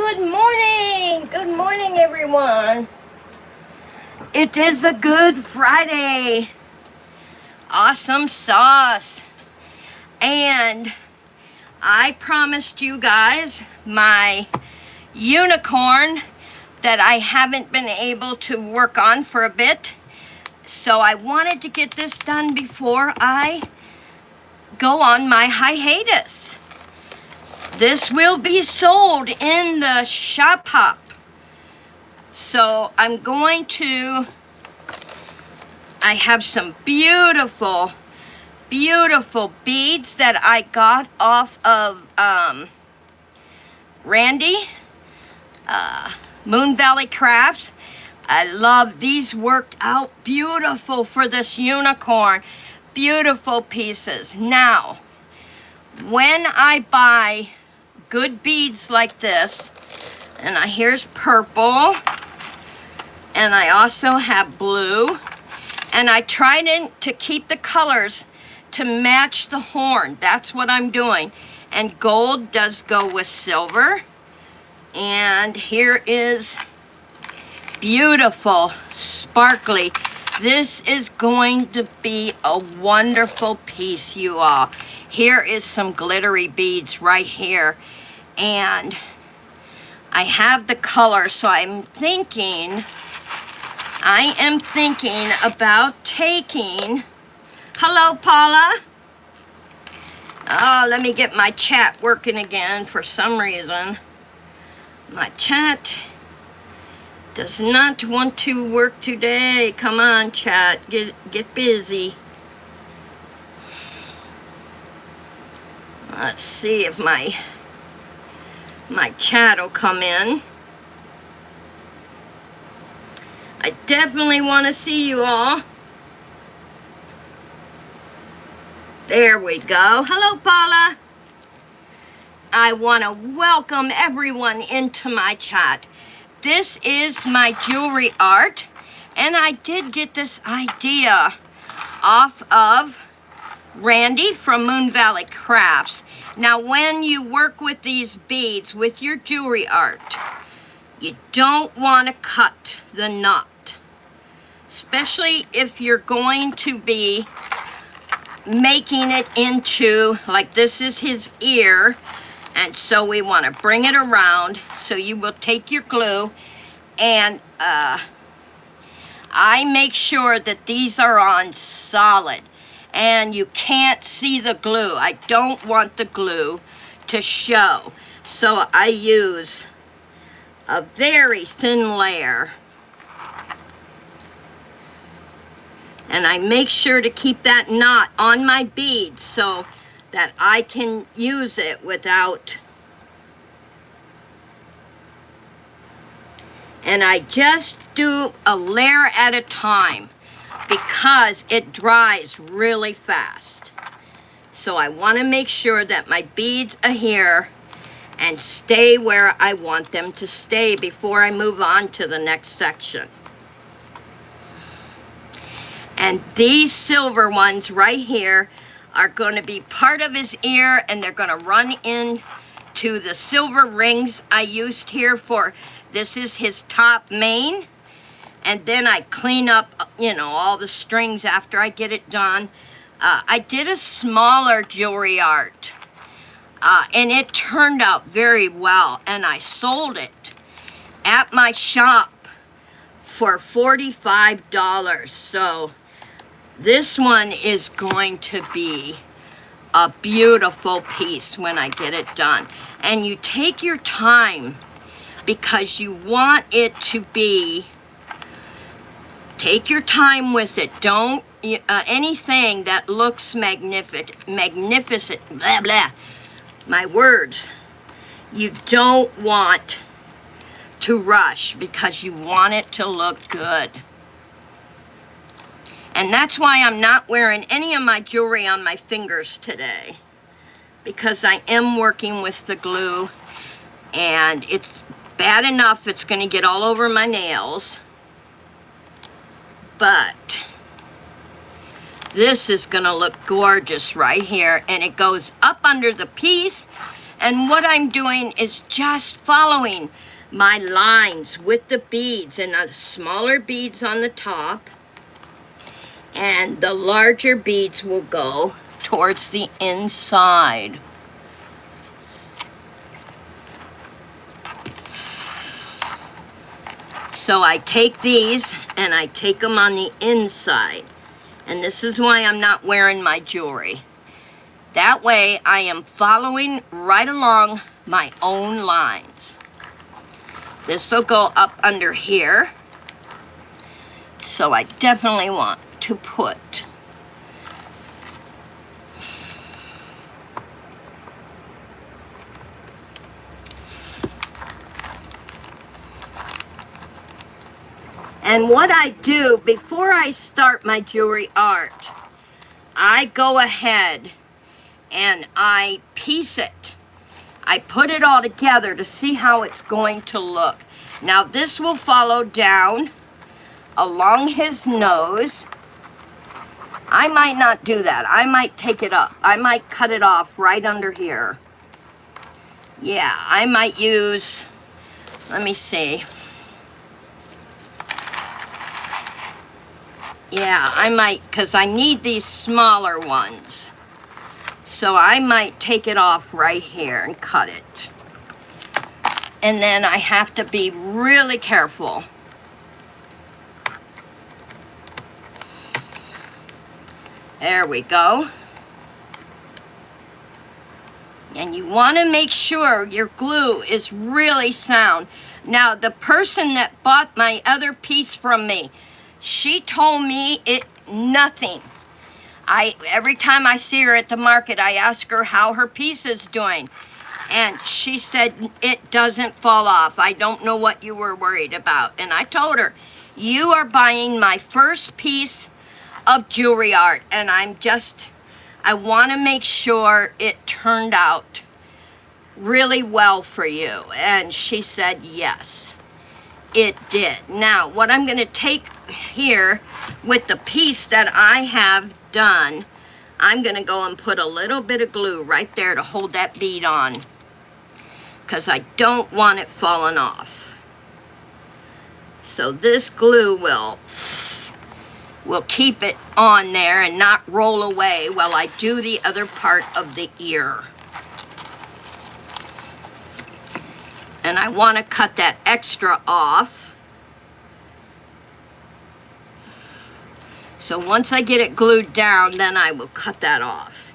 Good morning. Good morning, everyone. It is a Good Friday. Awesome sauce. And I promised you guys my unicorn that I haven't been able to work on for a bit. So I wanted to get this done before I go on my hiatus. This will be sold in the shop hop. So I have some beautiful, beautiful beads that I got off of Randy, Moon Valley Crafts. I love these, worked out beautiful for this unicorn. Beautiful pieces. Now, when I buy good beads like this, and here's purple, and I also have blue, and I tried to keep the colors to match the horn. That's what I'm doing. And gold does go with silver. And here is beautiful, sparkly. This is going to be a wonderful piece, you all. Here is some glittery beads right here. And I have the color, so I am thinking about taking, hello Paula. Oh, let me get my chat working again for some reason. My chat does not want to work today. Come on, chat, get busy. Let's see if my chat will come in. I definitely want to see you all. There we go. Hello, Paula. I want to welcome everyone into my chat. This is my jewelry art, and I did get this idea off of Randy from Moon Valley Crafts. Now, when you work with these beads with your jewelry art, you don't want to cut the knot, especially if you're going to be making it into, like this is his ear, and so we want to bring it around. So you will take your glue, and I make sure that these are on solid and you can't see the glue. I don't want the glue to show, so I use a very thin layer, and I make sure to keep that knot on my beads so that I can use it without, and I just do a layer at a time because it dries really fast. So I want to make sure that my beads adhere and stay where I want them to stay before I move on to the next section. And these silver ones right here are going to be part of his ear, and they're going to run into the silver rings I used here for, this is his top mane. And then I clean up, you know, all the strings after I get it done. I did a smaller jewelry art, and it turned out very well, and I sold it at my shop for $45. So this one is going to be a beautiful piece when I get it done. And you take your time because you want it to be, take your time with it. Don't, anything that looks magnificent, blah, blah, my words, you don't want to rush because you want it to look good. And that's why I'm not wearing any of my jewelry on my fingers today, because I am working with the glue, and it's bad enough it's going to get all over my nails. But this is going to look gorgeous right here, and it goes up under the piece, And what I'm doing is just following my lines with the beads, and the smaller beads on the top, and the larger beads will go towards the inside. So I take these and I take them on the inside. And this is why I'm not wearing my jewelry. That way I am following right along my own lines. This will go up under here. So I definitely want to put and what I do before I start my jewelry art, I go ahead and I piece it. I put it all together to see how it's going to look. Now this will follow down along his nose. I might not do that. I might take it up. I might cut it off right under here. Yeah, I might use, let me see. Yeah, I might, because I need these smaller ones. So I might take it off right here and cut it. And then I have to be really careful. There we go. And you want to make sure your glue is really sound. Now, the person that bought my other piece from me, she told me nothing. Every time I see her at the market, I ask her how her piece is doing. And she said, it doesn't fall off. I don't know what you were worried about. And I told her, you are buying my first piece of jewelry art. And I want to make sure it turned out really well for you. And she said, yes, it did. Now, what I'm going to take here with the piece that I have done, I'm going to go and put a little bit of glue right there to hold that bead on, because I don't want it falling off. So this glue will keep it on there and not roll away while I do the other part of the ear. And I want to cut that extra off. So once I get it glued down, then I will cut that off.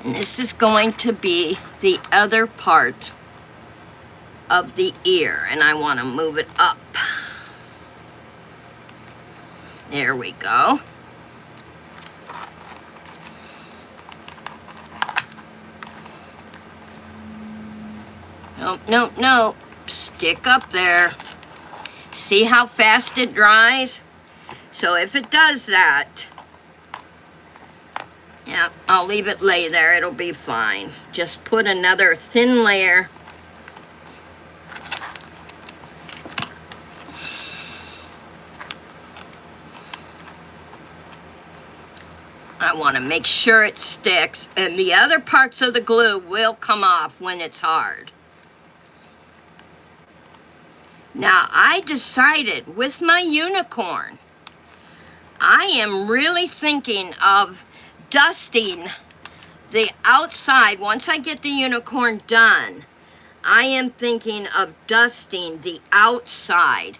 And this is going to be the other part of the ear, and I want to move it up. There we go. Nope, nope, nope. Stick up there. See how fast it dries? So if it does that, yeah, I'll leave it lay there. It'll be fine. Just put another thin layer. I want to make sure it sticks, and the other parts of the glue will come off when it's hard. Now, I decided with my unicorn, I am really thinking of dusting the outside. Once I get the unicorn done, I am thinking of dusting the outside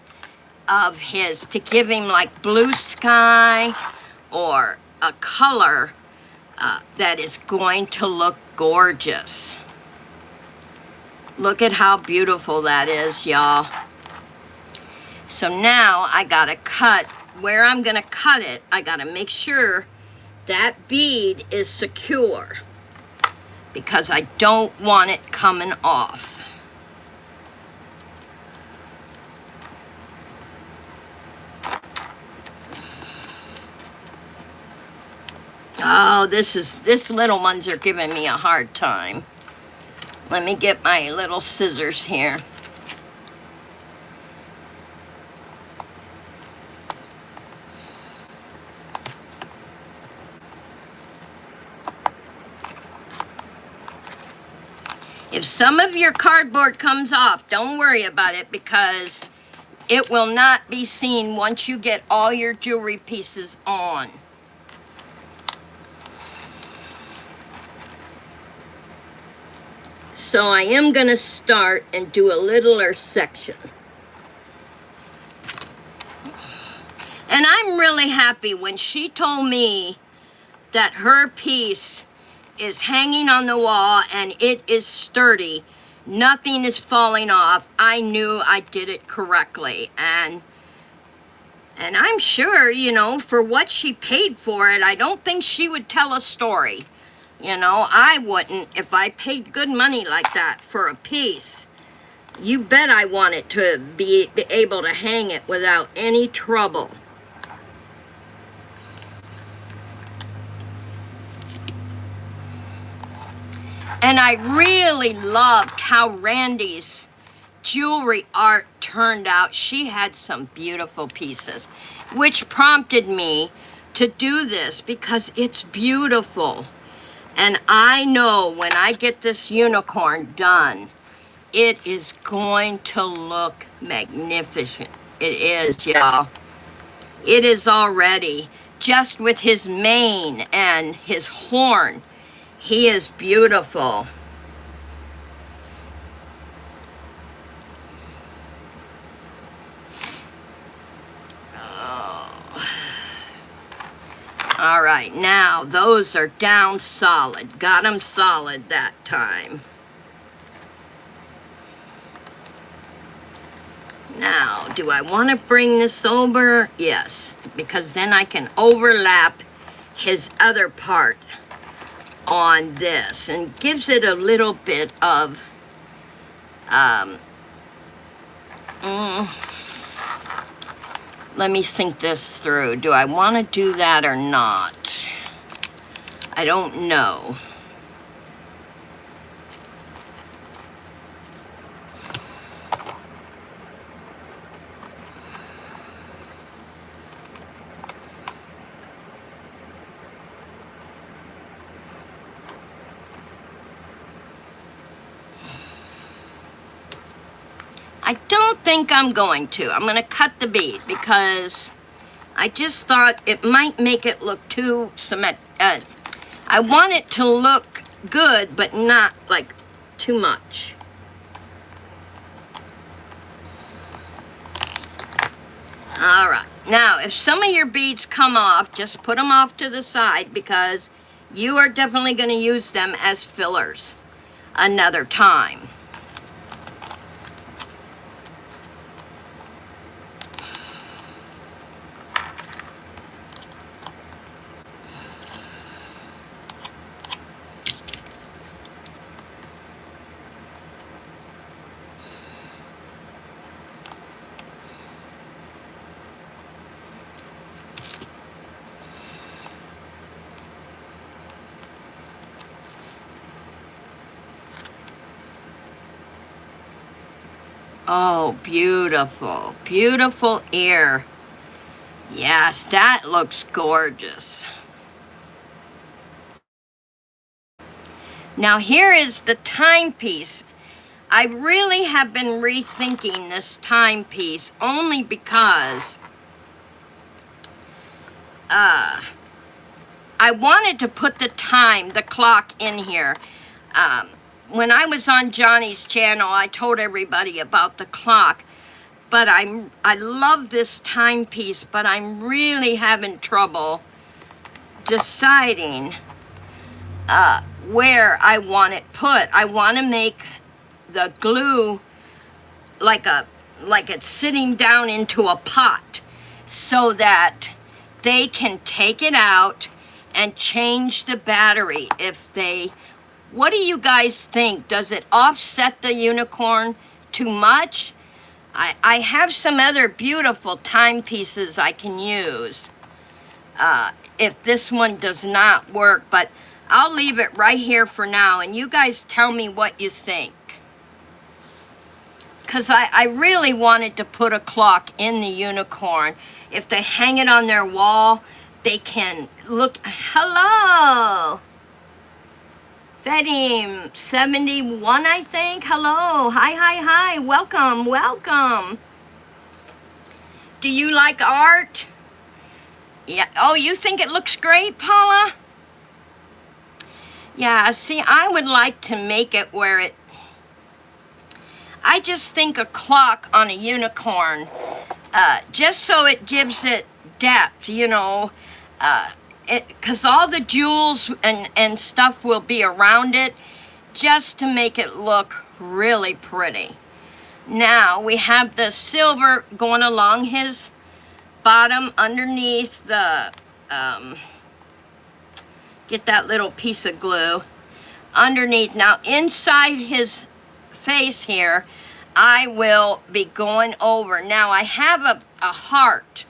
of his to give him like blue sky or a color that is going to look gorgeous. Look at how beautiful that is, y'all. So now I gotta cut, where I'm gonna cut it, I gotta make sure that bead is secure, because I don't want it coming off. Oh, this little ones are giving me a hard time. Let me get my little scissors here. If some of your cardboard comes off, don't worry about it because it will not be seen once you get all your jewelry pieces on. So I am going to start and do a littler section. And I'm really happy when she told me that her piece is hanging on the wall and it is sturdy. Nothing is falling off. I knew I did it correctly. And I'm sure, you know, for what she paid for it, I don't think she would tell a story. You know, I wouldn't if I paid good money like that for a piece. You bet I want it to be able to hang it without any trouble. And I really loved how Randy's jewelry art turned out. She had some beautiful pieces, which prompted me to do this because it's beautiful. And I know when I get this unicorn done, it is going to look magnificent. It is, y'all. It is already. Just with his mane and his horn, he is beautiful. All right, now those are down solid. Got them solid that time. Now, do I want to bring this over? Yes, because then I can overlap his other part on this and gives it a little bit of let me think this through. Do I want to do that or not? I don't know. I don't think I'm going to. I'm going to cut the bead because I just thought it might make it look too symmetric. I want it to look good, but not like too much. All right. Now, if some of your beads come off, just put them off to the side because you are definitely going to use them as fillers another time. Oh, beautiful, beautiful ear. Yes, that looks gorgeous. Now here is the timepiece. I really have been rethinking this timepiece only because I wanted to put the time, the clock in here. When I was on Johnny's channel, I told everybody about the clock, but I love this timepiece, but I'm really having trouble deciding where I want it put. I want to make the glue like it's sitting down into a pot so that they can take it out and change the battery if they. What do you guys think? Does it offset the unicorn too much? I have some other beautiful timepieces I can use if this one does not work, but I'll leave it right here for now, and you guys tell me what you think. Because I really wanted to put a clock in the unicorn. If they hang it on their wall, they can look. Hello! Fedim 71, I think. Hello. Hi. Welcome. Do you like art? Yeah. Oh, you think it looks great, Paula? Yeah, see, I would like to make it where I just think a clock on a unicorn, just so it gives it depth, you know, because all the jewels and stuff will be around it, just to make it look really pretty. Now we have the silver going along his bottom underneath the, get that little piece of glue underneath. Now inside his face here, I will be going over. Now I have a heart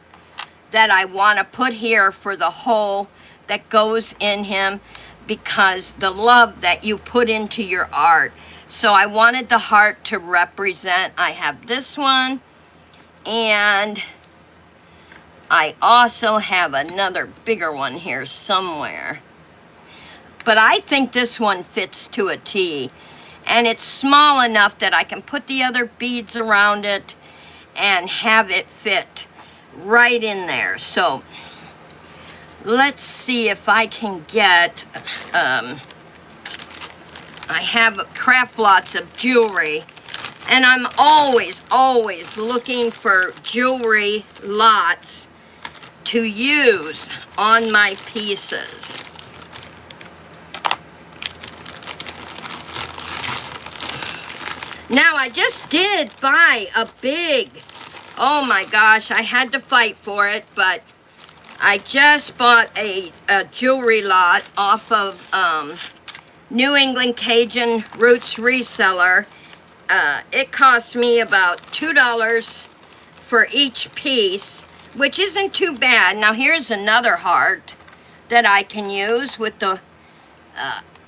that I want to put here for the hole that goes in him, because the love that you put into your art. So I wanted the heart to represent. I have this one, and I also have another bigger one here somewhere. But I think this one fits to a T, and it's small enough that I can put the other beads around it and have it fit right in there. So let's see if I can get, I have craft lots of jewelry, and I'm always looking for jewelry lots to use on my pieces. Now I just did buy a big, oh my gosh, I had to fight for it, but I just bought a jewelry lot off of New England Cajun Roots Reseller. It cost me about $2 for each piece, which isn't too bad. Now here's another heart that I can use with the,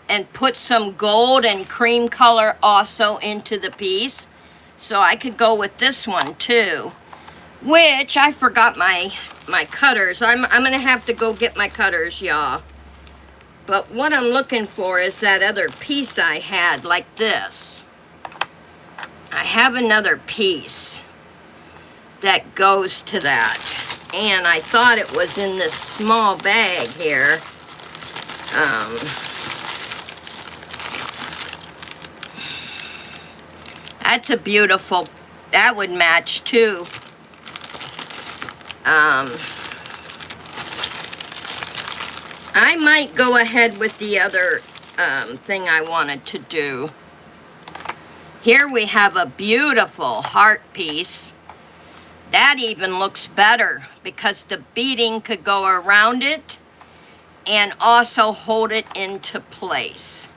and put some gold and cream color also into the piece. So I could go with this one too, which I forgot my cutters. I'm gonna have to go get my cutters, y'all. But what I'm looking for is that other piece I had, like this. I have another piece that goes to that, and I thought it was in this small bag here. That's a beautiful, that would match too. I might go ahead with the other thing I wanted to do. Here we have a beautiful heart piece. That even looks better because the beading could go around it and also hold it into place.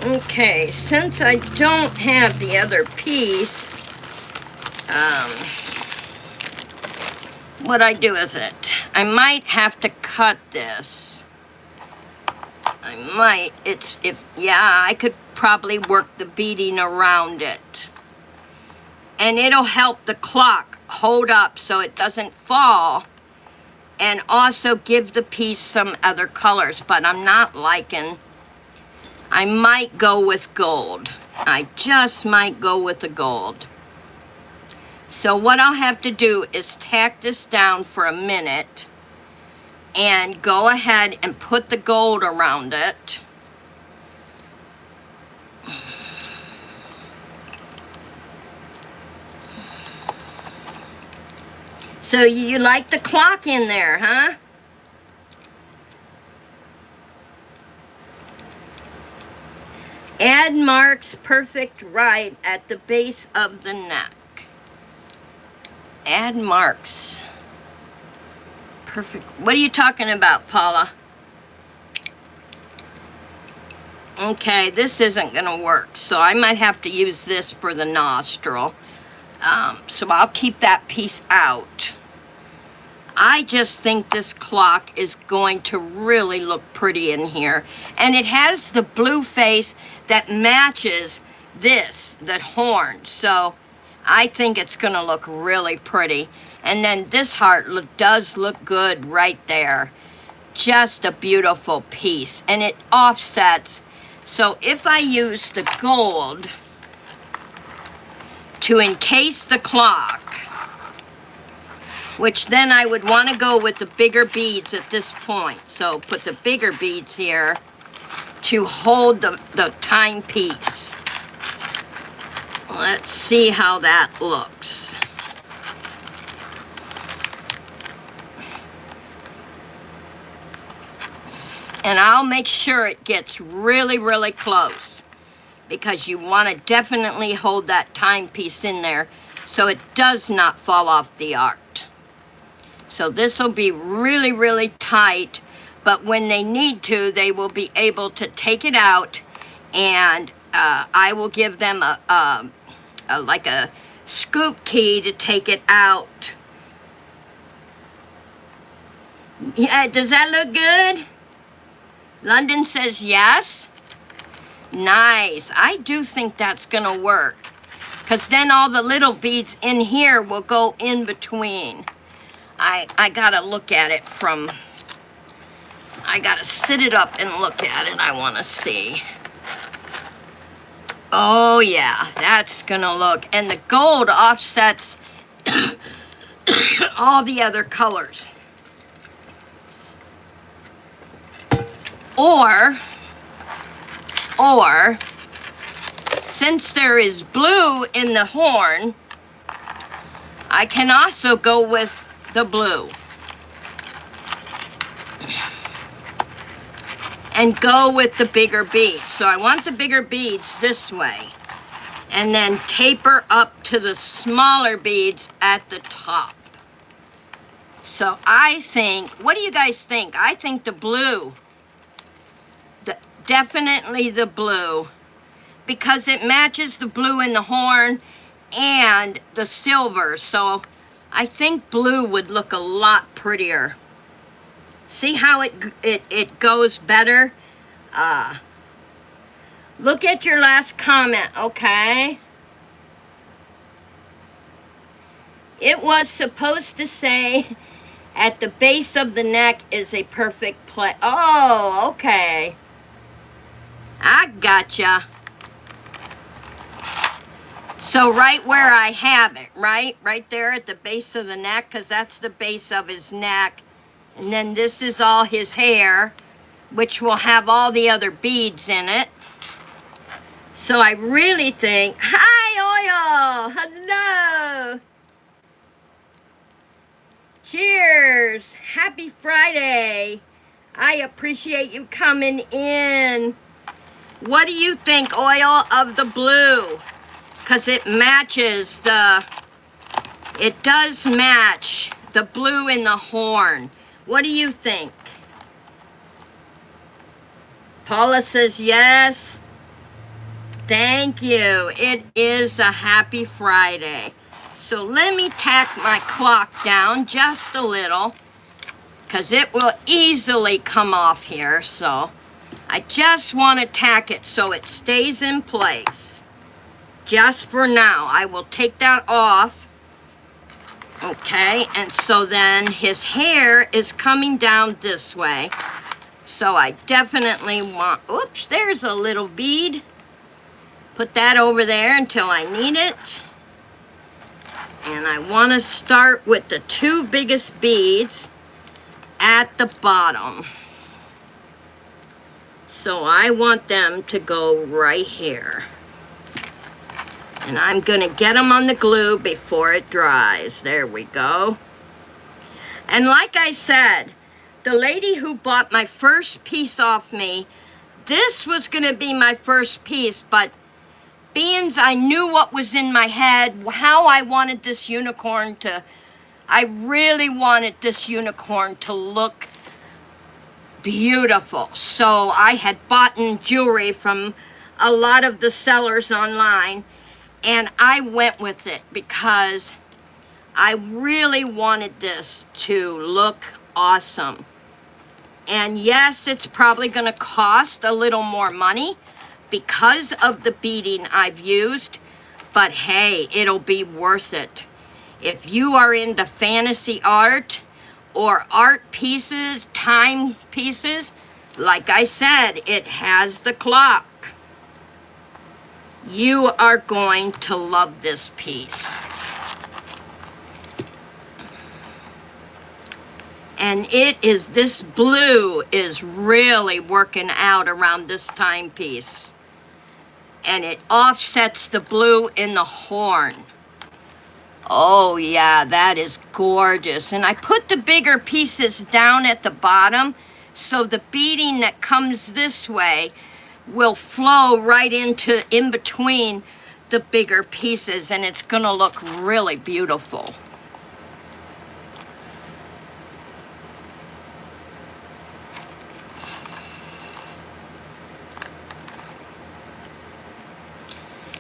Okay, since I don't have the other piece, what I do with it? I might have to cut this. I might, yeah, I could probably work the beading around it. And it'll help the clock hold up so it doesn't fall, and also give the piece some other colors, but I'm not liking. I might go with gold. I just might go with the gold. So what I'll have to do is tack this down for a minute and go ahead and put the gold around it. So you like the clock in there, huh? Add marks perfect right at the base of the neck. Add marks. Perfect. What are you talking about, Paula? Okay, this isn't going to work, so I might have to use this for the nostril. So I'll keep that piece out. I just think this clock is going to really look pretty in here. And it has the blue face that matches this, that horn. So I think it's going to look really pretty. And then this heart does look good right there. Just a beautiful piece. And it offsets. So if I use the gold to encase the clock, which then I would want to go with the bigger beads at this point. So put the bigger beads here to hold the timepiece. Let's see how that looks. And I'll make sure it gets really, really close, because you want to definitely hold that timepiece in there so it does not fall off the art. So this will be really, really tight, but when they need to, they will be able to take it out, and I will give them like a scoop key to take it out. Yeah, does that look good? London says yes. Nice. I do think that's gonna work, because then all the little beads in here will go in between. I gotta look at it from, I gotta sit it up and look at it. I wanna see. Oh yeah, that's gonna look, and the gold offsets all the other colors. Or, since there is blue in the horn, I can also go with the blue. And go with the bigger beads. So I want the bigger beads this way. And then taper up to the smaller beads at the top. So I think, what do you guys think? I think the blue, definitely the blue, because it matches the blue in the horn and the silver. So I think blue would look a lot prettier. See how it goes better? Look at your last comment, okay? It was supposed to say at the base of the neck is a perfect place. Oh, okay. I gotcha. So right where I have it, right there at the base of the neck, because that's the base of his neck. And then this is all his hair, which will have all the other beads in it. So I really think, hi Oil, hello. Cheers, happy Friday. I appreciate you coming in. What do you think, Oil, of the blue? Because it matches it does match the blue in the horn. What do you think? Paula says yes. Thank you. It is a happy Friday. So let me tack my clock down just a little, because it will easily come off here. So I just want to tack it so it stays in place. Just for now. I will take that off. Okay, and so then his hair is coming down this way. So I definitely want, oops, there's a little bead. Put that over there until I need it. And I want to start with the two biggest beads at the bottom. So I want them to go right here. And I'm going to get them on the glue before it dries. There we go. And like I said, the lady who bought my first piece off me, this was going to be my first piece, but being I knew what was in my head, how I wanted this unicorn to, I really wanted this unicorn to look beautiful. So I had bought jewelry from a lot of the sellers online, and I went with it because I really wanted this to look awesome. And yes, it's probably going to cost a little more money because of the beading I've used, but hey, it'll be worth it. If you are into fantasy art or art pieces, time pieces, like I said, it has the clock. You are going to love this piece. And this blue is really working out around this timepiece. And it offsets the blue in the horn. Oh yeah, that is gorgeous. And I put the bigger pieces down at the bottom so the beading that comes this way will flow right in between the bigger pieces, and it's gonna look really beautiful.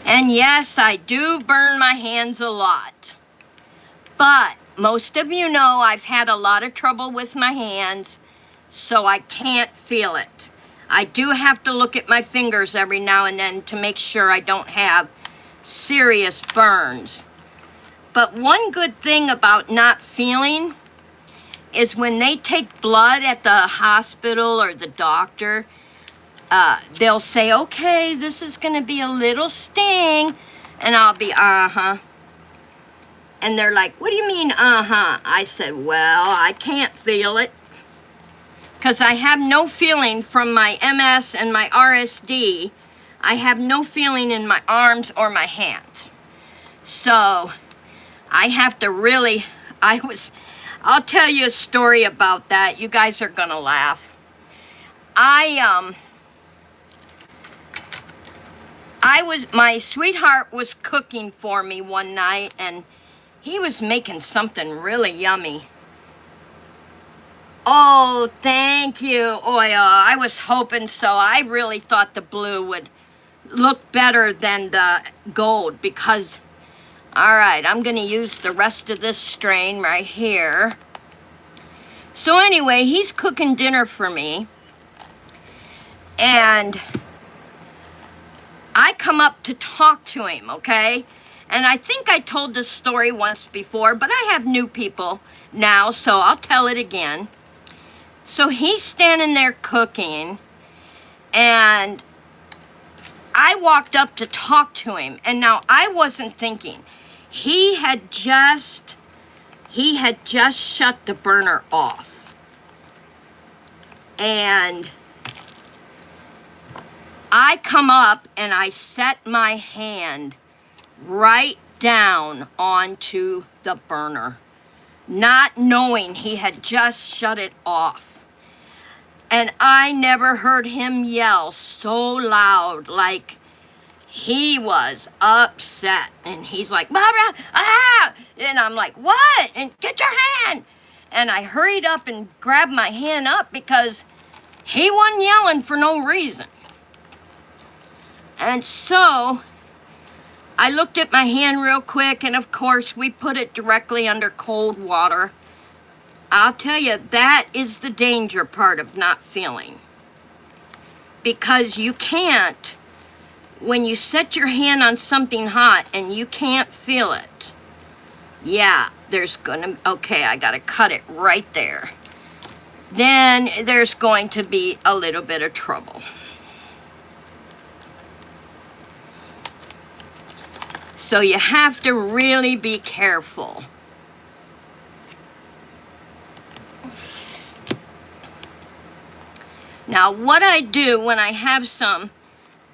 And yes, I do burn my hands a lot. But most of you know I've had a lot of trouble with my hands, so I can't feel it. I do have to look at my fingers every now and then to make sure I don't have serious burns. But one good thing about not feeling is when they take blood at the hospital or the doctor, they'll say, okay, this is going to be a little sting. And I'll be, uh-huh. And they're like, what do you mean, uh-huh? I said, well, I can't feel it. Because I have no feeling from my MS and my RSD. I have no feeling in my arms or my hands. So I have to really, I'll tell you a story about that. You guys are going to laugh. My sweetheart was cooking for me one night, and he was making something really yummy. Oh, thank you, Oya. I was hoping so. I really thought the blue would look better than the gold because, all right, I'm going to use the rest of this strain right here. So anyway, he's cooking dinner for me, and I come up to talk to him, okay? And I think I told this story once before, but I have new people now, so I'll tell it again. So he's standing there cooking, and I walked up to talk to him, and now I wasn't thinking. He had just shut the burner off. And I come up and I set my hand right down onto the burner, not knowing he had just shut it off. And I never heard him yell so loud, like he was upset. And he's like, Barbara, ah! And I'm like, what? And get your hand. And I hurried up and grabbed my hand up because he wasn't yelling for no reason. And so I looked at my hand real quick, and of course we put it directly under cold water. I'll tell you, that is the danger part of not feeling. Because you can't, when you set your hand on something hot and you can't feel it, yeah, okay, I gotta cut it right there. Then there's going to be a little bit of trouble. So you have to really be careful. Now, what I do when I have some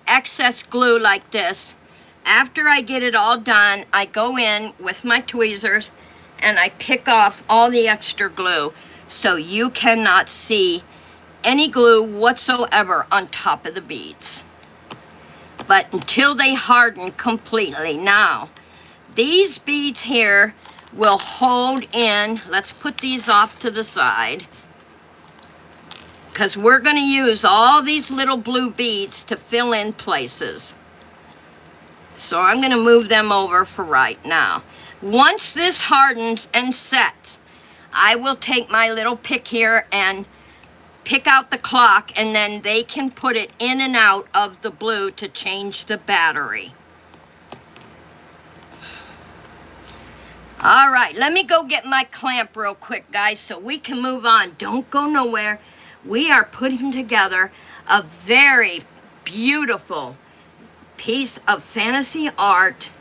excess glue like this, after I get it all done, I go in with my tweezers and I pick off all the extra glue so you cannot see any glue whatsoever on top of the beads. But until they harden completely. Now, these beads here will hold in. Let's put these off to the side, because we're going to use all these little blue beads to fill in places. So I'm going to move them over for right now. Once this hardens and sets, I will take my little pick here and pick out the clock, and then they can put it in and out of the blue to change the battery. All right, let me go get my clamp real quick, guys, so we can move on. Don't go nowhere. We are putting together a very beautiful piece of fantasy art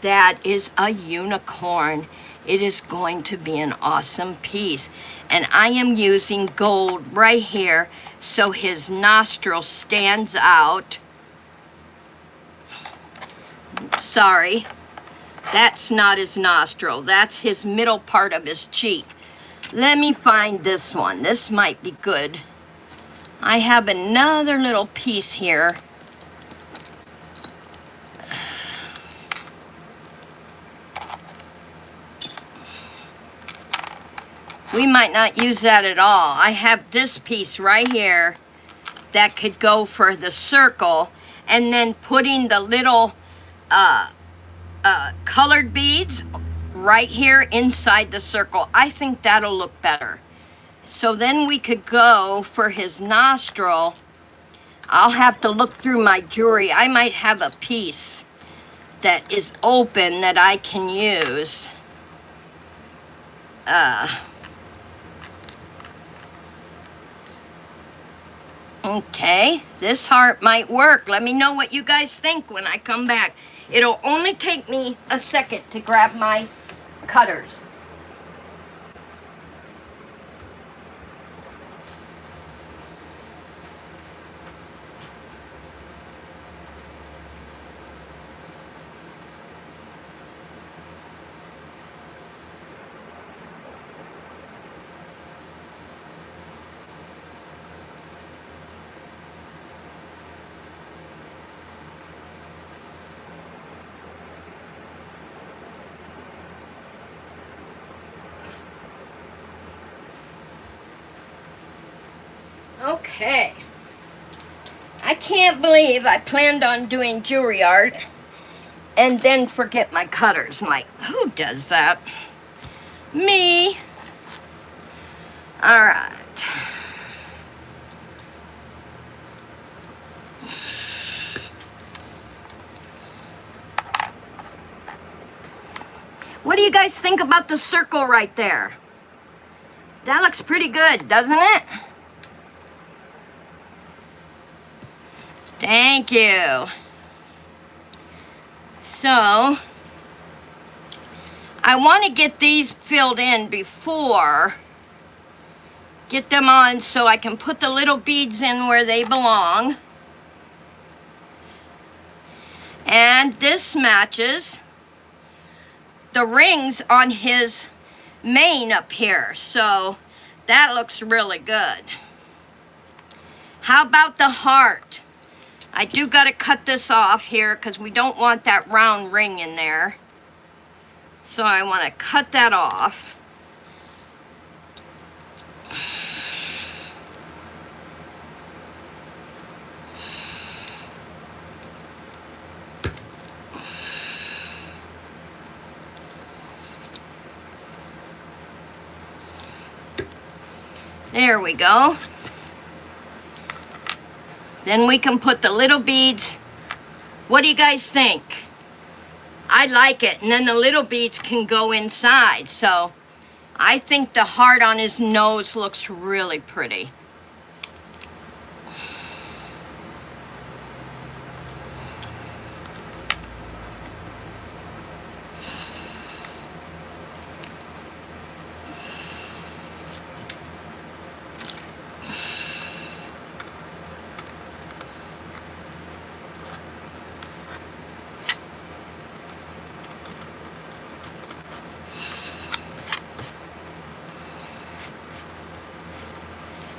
that is a unicorn. It is going to be an awesome piece. And I am using gold right here so his nostril stands out. Sorry. That's not his nostril. That's his middle part of his cheek. Let me find this one. This might be good. I have another little piece here. We might not use that at all. I have this piece right here that could go for the circle, and then putting the little colored beads right here inside the circle. I think that'll look better. So then we could go for his nostril. I'll have to look through my jewelry. I might have a piece that is open that I can use. Okay, this heart might work. Let me know what you guys think when I come back. It'll only take me a second to grab my cutters. Okay. I can't believe I planned on doing jewelry art and then forget my cutters. I'm like, who does that? Me. All right. What do you guys think about the circle right there? That looks pretty good, doesn't it? Thank you. So, I want to get these filled in before, get them on so I can put the little beads in where they belong. And this matches the rings on his mane up here. So, that looks really good. How about the heart? I do got to cut this off here because we don't want that round ring in there. So I want to cut that off. There we go. Then we can put the little beads. What do you guys think? I like it. And then the little beads can go inside. So I think the heart on his nose looks really pretty.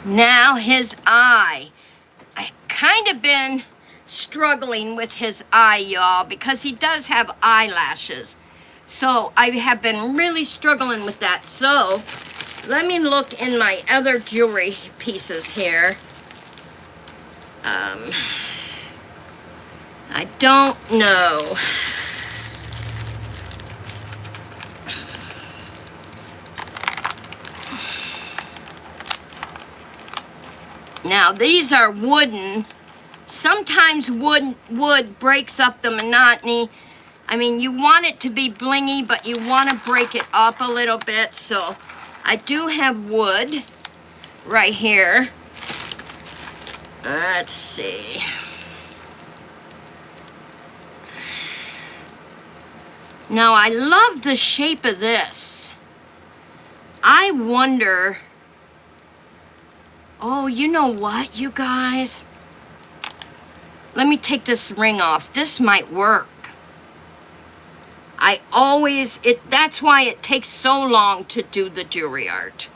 Now his eye. I kind of been struggling with his eye, y'all, because he does have eyelashes. So I have been really struggling with that. So let me look in my other jewelry pieces here. I don't know. Now these are wooden. Sometimes wood breaks up the monotony. I mean, you want it to be blingy, but you want to break it up a little bit. So I do have wood right here. Let's see. Now, I love the shape of this. I wonder, oh, you know what, you guys? Let me take this ring off. This might work. That's why it takes so long to do the jewelry art.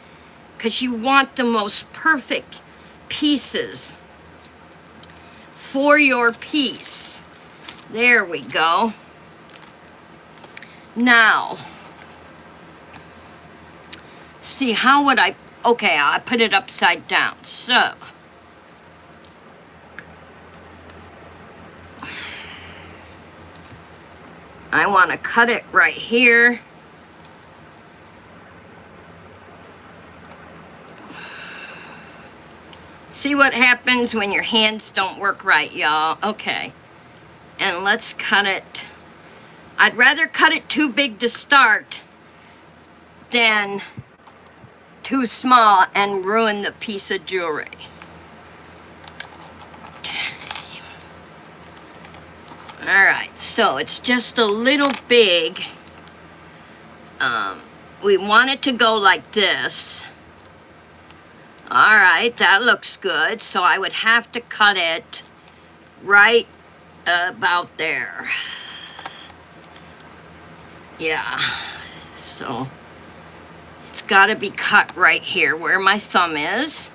Because you want the most perfect pieces for your piece. There we go. Now, see, how would I, okay, I put it upside down. So, I want to cut it right here. See what happens when your hands don't work right, y'all. Okay, and let's cut it. I'd rather cut it too big to start than too small and ruin the piece of jewelry. Okay. All right, so it's just a little big. We want it to go like this. All right, that looks good. So I would have to cut it right about there. Yeah, so it's got to be cut right here where my thumb is.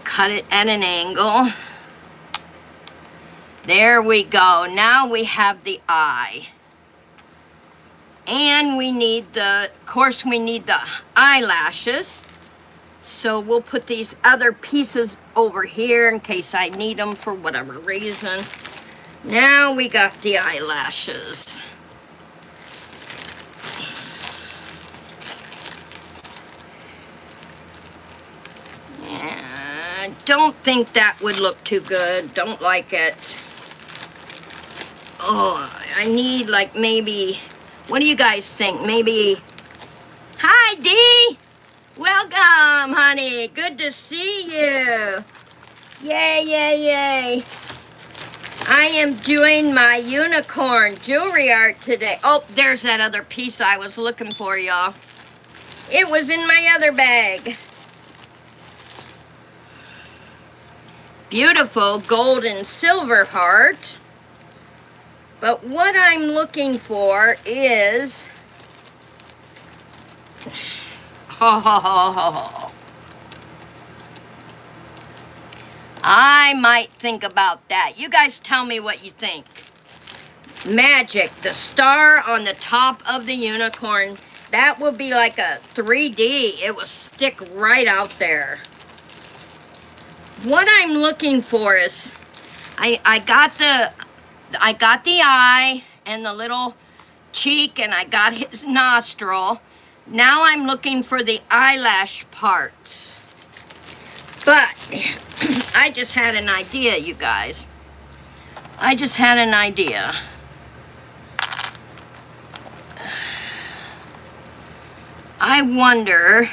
Cut it at an angle. There we go. Now we have the eye. And we need of course we need the eyelashes. So we'll put these other pieces over here in case I need them for whatever reason. Now we got the eyelashes. I don't think that would look too good. Don't like it. Oh, I need like maybe, what do you guys think? Maybe, hi Dee! Welcome, honey. Good to see you. Yay, yay, yay. I am doing my unicorn jewelry art today. Oh, there's that other piece I was looking for, y'all. It was in my other bag. Beautiful gold and silver heart. But what I'm looking for is... I might think about that. You guys tell me what you think. Magic, the star on the top of the unicorn, that will be like a 3D. It will stick right out there. What I'm looking for is, I got the eye and the little cheek, and I got his nostril. Now I'm looking for the eyelash parts. But I just had an idea, you guys. I just had an idea. I wonder...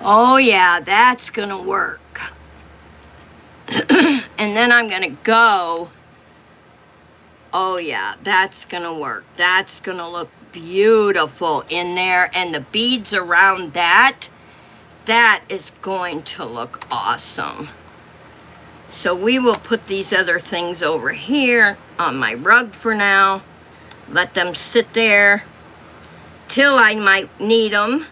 Oh yeah, that's gonna work. And then I'm gonna go, oh yeah, that's gonna work. That's gonna look beautiful in there, and the beads around that, That is going to look awesome. So we will put these other things over here on my rug for now. Let them sit there till I might need them.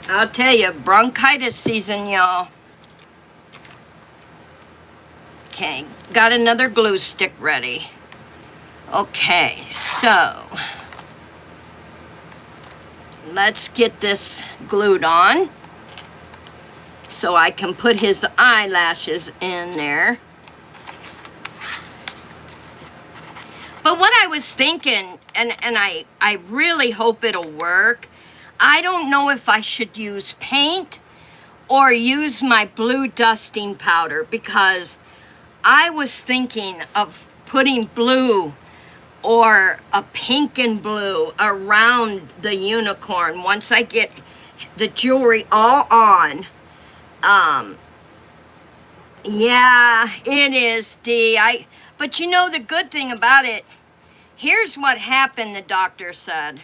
I'll tell you, bronchitis season, y'all. Okay, got another glue stick ready. Okay, so let's get this glued on so I can put his eyelashes in there. But what I was thinking, and I really hope it'll work, I don't know if I should use paint or use my blue dusting powder, because I was thinking of putting blue or a pink and blue around the unicorn once I get the jewelry all on. Yeah, it is, Dee. But you know the good thing about it, here's what happened, the doctor said.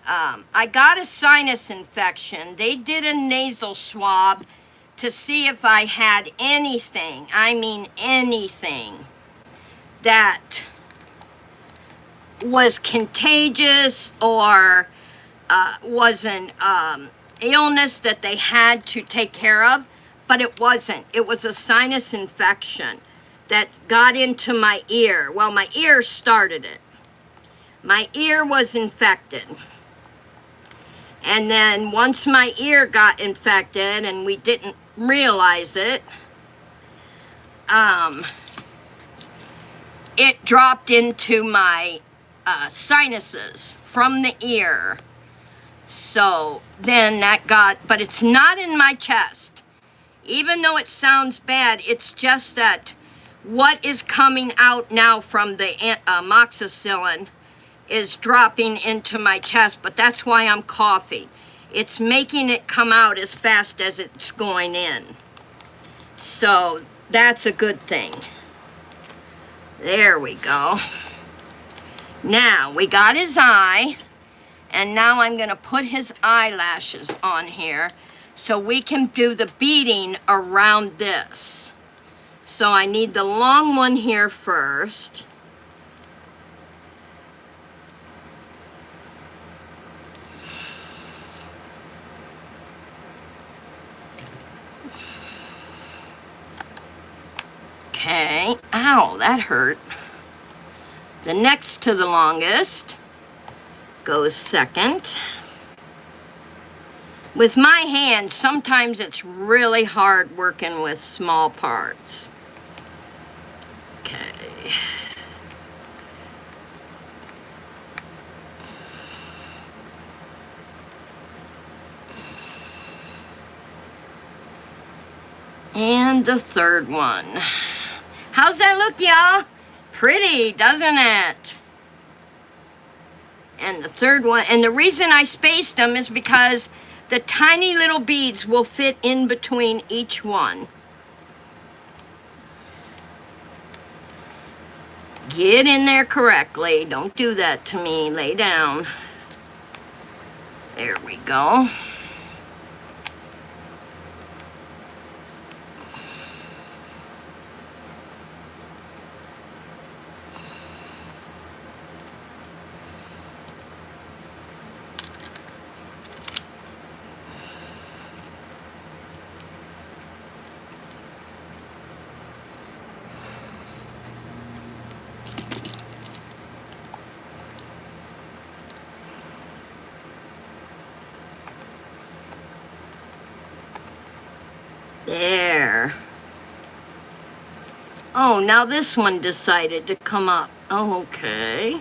I got a sinus infection. They did a nasal swab to see if I had anything, I mean anything, that was contagious or was an illness that they had to take care of, but it wasn't. It was a sinus infection that got into my ear. Well, my ear started it. My ear was infected. And then once my ear got infected and we didn't realize it, it dropped into my sinuses from the ear. So then that got, but it's not in my chest. Even though it sounds bad, it's just that what is coming out now from the amoxicillin is dropping into my chest, but that's why I'm coughing. It's making it come out as fast as it's going in. So that's a good thing. There we go. Now we got his eye, and now I'm gonna put his eyelashes on here so we can do the beading around this. So I need the long one here first. Okay, ow, that hurt. The next to the longest goes second. With my hands, sometimes it's really hard working with small parts. Okay. And the third one. How's that look, y'all? Pretty, doesn't it? And the third one, and the reason I spaced them is because the tiny little beads will fit in between each one. Get in there correctly. Don't do that to me. Lay down. There we go. There. Oh, now this one decided to come up. Oh, okay.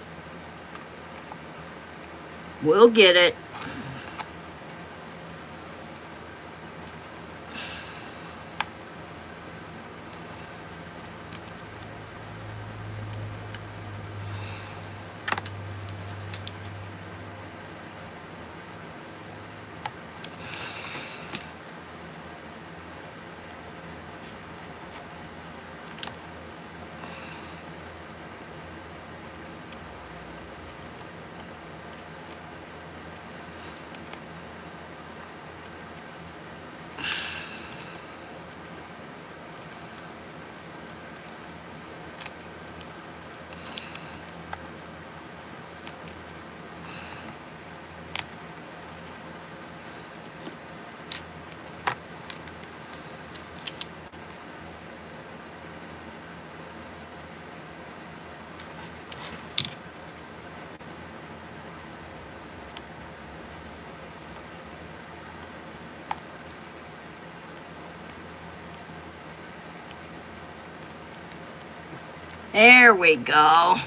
We'll get it. There we go.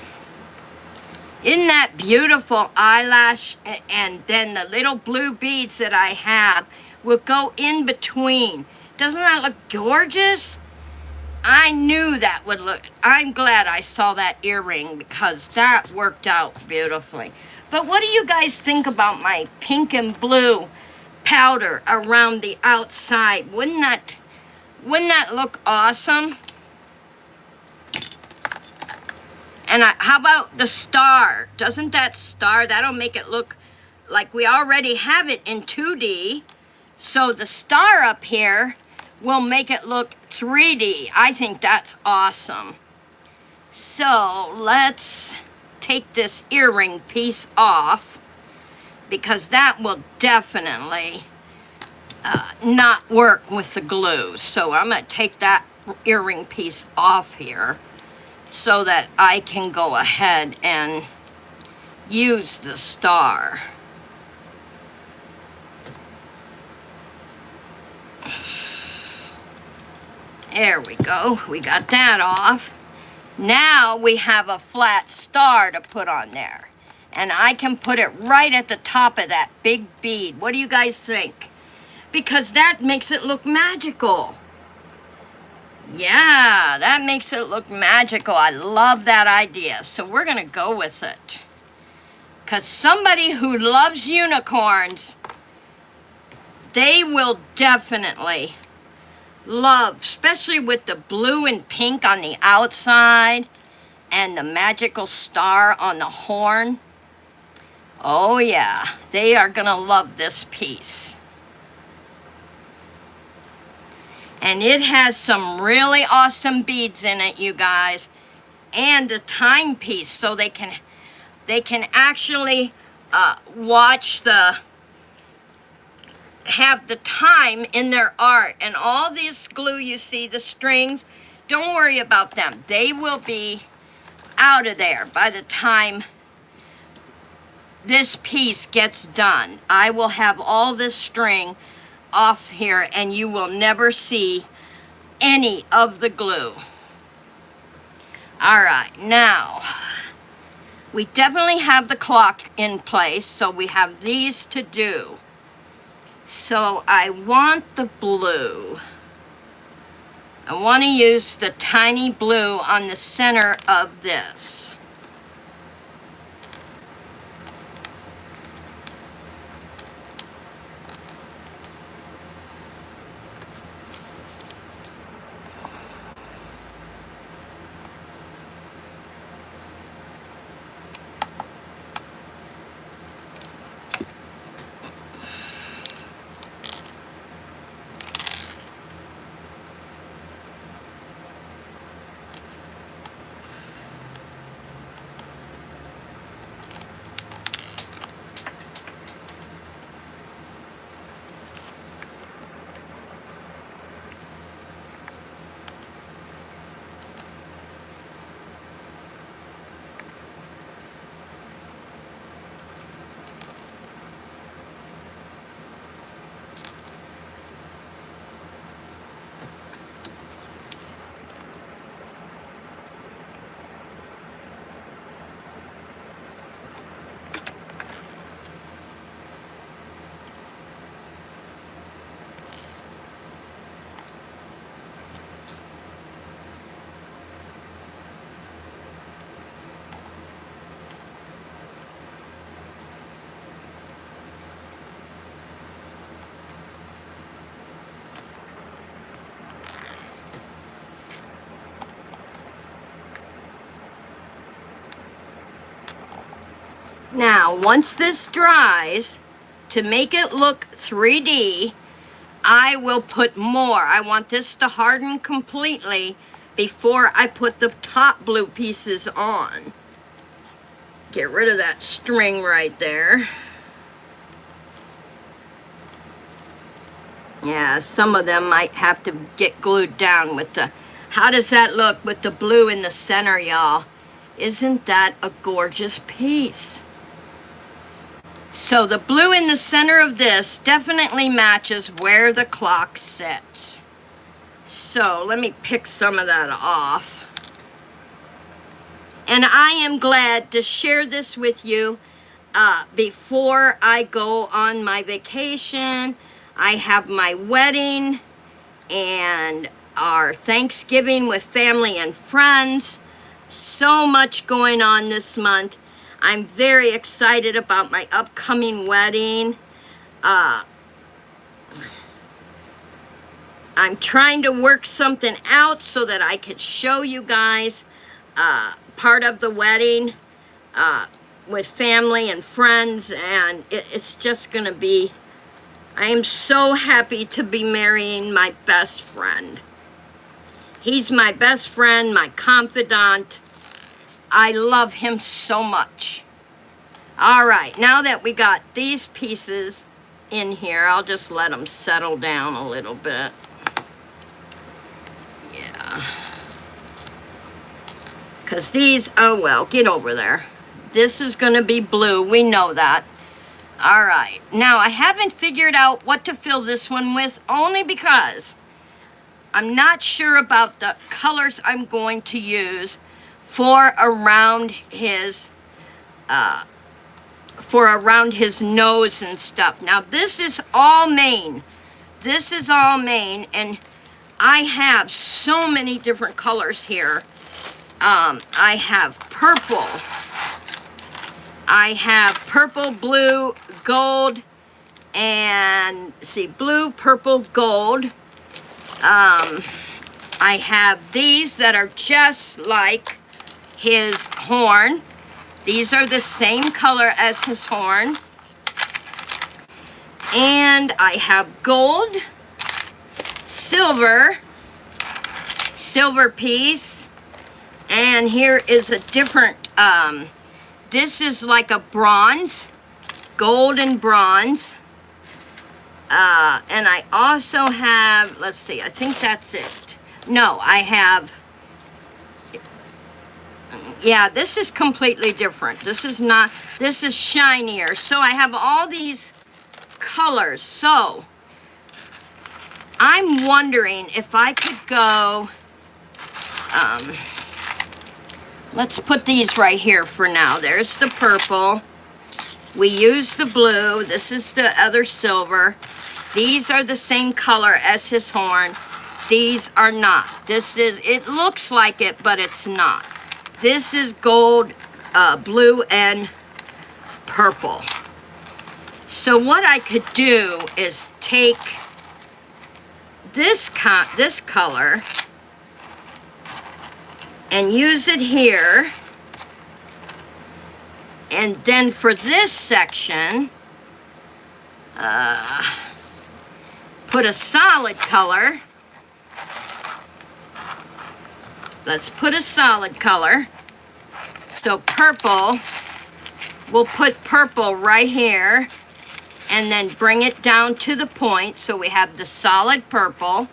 Isn't that beautiful eyelash? And then the little blue beads that I have will go in between. Doesn't that look gorgeous? I knew that would look, I'm glad I saw that earring because that worked out beautifully. But what do you guys think about my pink and blue powder around the outside? Wouldn't that look awesome? And how about the star? Doesn't that star, that'll make it look like we already have it in 2D. So the star up here will make it look 3D. I think that's awesome. So let's take this earring piece off because that will definitely not work with the glue. So I'm going to take that earring piece off here so that I can go ahead and use the star. There we go. We got that off. Now we have a flat star to put on there. And I can put it right at the top of that big bead. What do you guys think? Because that makes it look magical. Yeah, that makes it look magical. I love that idea. So we're going to go with it. Because somebody who loves unicorns, they will definitely love, especially with the blue and pink on the outside and the magical star on the horn. Oh yeah, they are going to love this piece. And it has some really awesome beads in it, you guys. And a timepiece, so they can actually watch have the time in their art. And all this glue you see, the strings, don't worry about them. They will be out of there by the time this piece gets done. I will have all this string off here and you will never see any of the glue. All right, now we definitely have the clock in place, so we have these to do. So I want the blue. I want to use the tiny blue on the center of this. Now, once this dries, to make it look 3D, I will put more. I want this to harden completely before I put the top blue pieces on. Get rid of that string right there. Yeah, some of them might have to get glued down with the... How does that look with the blue in the center, y'all? Isn't that a gorgeous piece? So the blue in the center of this definitely matches where the clock sits. So let me pick some of that off. And I am glad to share this with you before I go on my vacation. I have my wedding and our Thanksgiving with family and friends. So much going on this month. I'm very excited about my upcoming wedding. I'm trying to work something out so that I could show you guys part of the wedding with family and friends, and it's just gonna be, I am so happy to be marrying my best friend. He's my best friend, my confidant. I love him so much. All right, now that we got these pieces in here, I'll just let them settle down a little bit. Yeah. Because these, oh well, get over there. This is going to be blue, we know that. All right, now I haven't figured out what to fill this one with, only because I'm not sure about the colors I'm going to use for around his nose and stuff. Now this is all Maine. This is all Maine, and I have so many different colors here. I have purple. I have purple, blue, gold, and see, blue, purple, gold. I have these that are just like his horn. These are the same color as his horn. And I have gold, silver piece, and here is a different, this is like a bronze, gold and bronze. And I also have, let's see, I think that's it. No, I have, yeah, this is completely different. This is not, this is shinier. So I have all these colors. So I'm wondering if I could go, let's put these right here for now. There's the purple. We use the blue. This is the other silver. These are the same color as his horn. These are not. This is, it looks like it, but it's not. This is gold, blue, and purple. So what I could do is take this color and use it here. And then for this section, put a solid color. Let's put a solid color. So purple, we'll put purple right here and then bring it down to the point so we have the solid purple.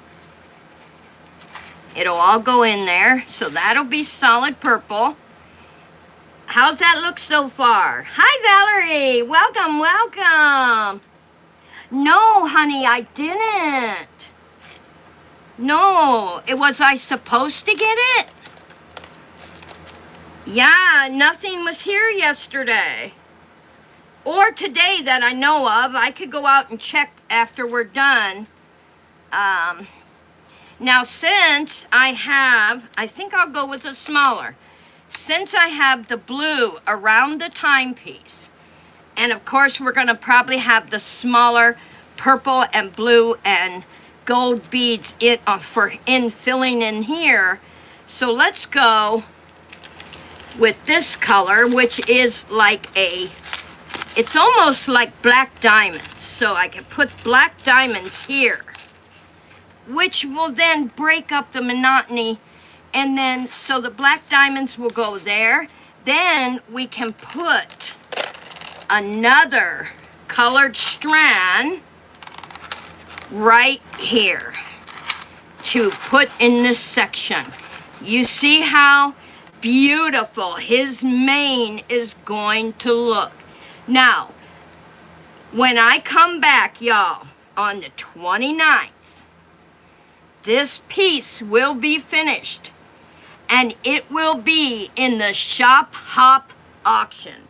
It'll all go in there, so that'll be solid purple. How's that look so far? Hi, Valerie. Welcome, welcome. No, honey, I didn't. No, was I supposed to get it? Yeah, nothing was here yesterday. Or today that I know of. I could go out and check after we're done. Now, since I have, I think I'll go with a smaller. Since I have the blue around the timepiece, and of course we're going to probably have the smaller purple and blue and gold beads in filling in here. So let's go with this color, which is like it's almost like black diamonds. So I can put black diamonds here, which will then break up the monotony. And then, so the black diamonds will go there. Then we can put another colored strand right here to put in this section. You see how beautiful his mane is going to look. Now, when I come back, y'all, on the 29th, this piece will be finished. and it will be in the Shop Hop auction.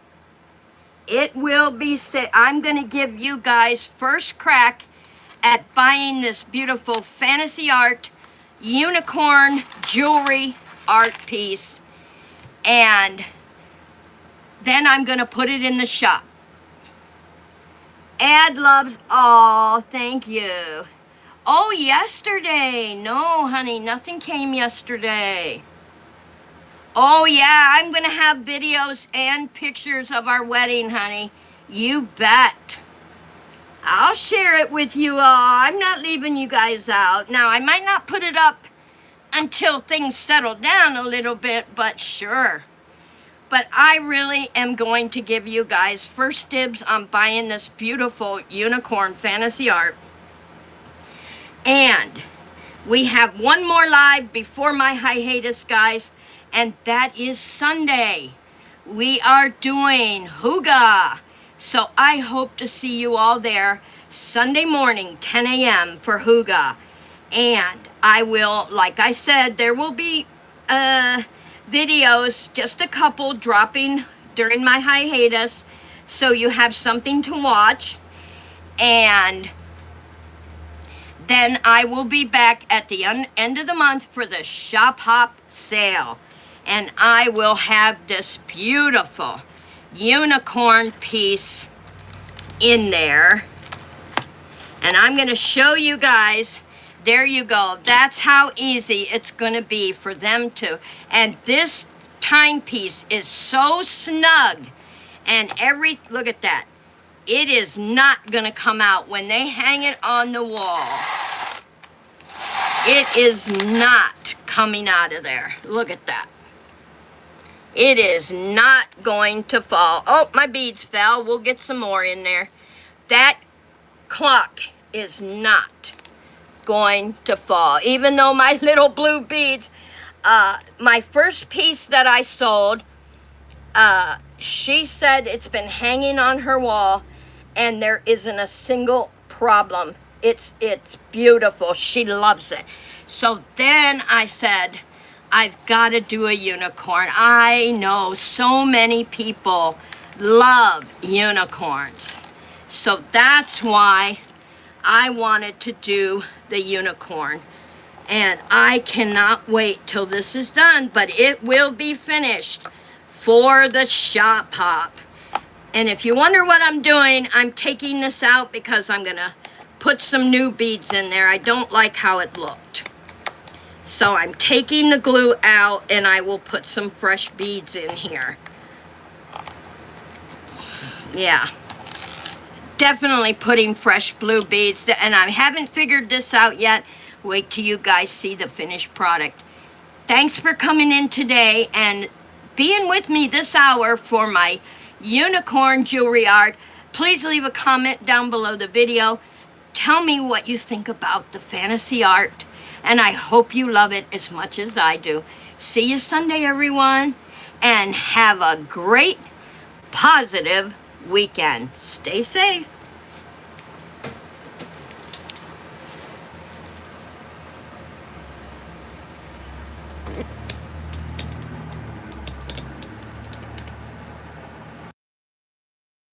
It will be I'm going to give you guys first crack at buying this beautiful fantasy art unicorn jewelry art piece, and then I'm going to put it in the shop. Ad loves, oh, thank you. Oh, yesterday. No, honey, nothing came yesterday. Oh, yeah, I'm going to have videos and pictures of our wedding, honey. You bet. I'll share it with you all. I'm not leaving you guys out. Now, I might not put it up until things settle down a little bit, but sure. But I really am going to give you guys first dibs on buying this beautiful unicorn fantasy art. And we have one more live before my hiatus, guys, and that is Sunday. We are doing Hygge. So I hope to see you all there Sunday morning, 10 a.m. for Hygge. And I will, like I said, there will be videos, just a couple dropping during my hiatus, so you have something to watch. And then I will be back at the end of the month for the Shop Hop sale. And I will have this beautiful unicorn piece in there. And I'm going to show you guys. There you go. That's how easy it's going to be for them to. And this timepiece is so snug. And look at that. It is not going to come out when they hang it on the wall. It is not coming out of there. Look at that. It is not going to fall. Oh, my beads fell. We'll get some more in there. That clock is not going to fall. Even though my little blue beads, my first piece that I sold, she said it's been hanging on her wall and there isn't a single problem. It's beautiful. She loves it. So then I said, I've got to do a unicorn. I know so many people love unicorns. So that's why I wanted to do the unicorn. And I cannot wait till this is done, but it will be finished for the Shop Hop. And if you wonder what I'm doing, I'm taking this out because I'm going to put some new beads in there. I don't like how it looked. So I'm taking the glue out and I will put some fresh beads in here. Yeah. Definitely putting fresh blue beads. And I haven't figured this out yet. Wait till you guys see the finished product. Thanks for coming in today and being with me this hour for my unicorn jewelry art. Please leave a comment down below the video. Tell me what you think about the fantasy art. And I hope you love it as much as I do. See you Sunday, everyone. And have a great, positive weekend. Stay safe.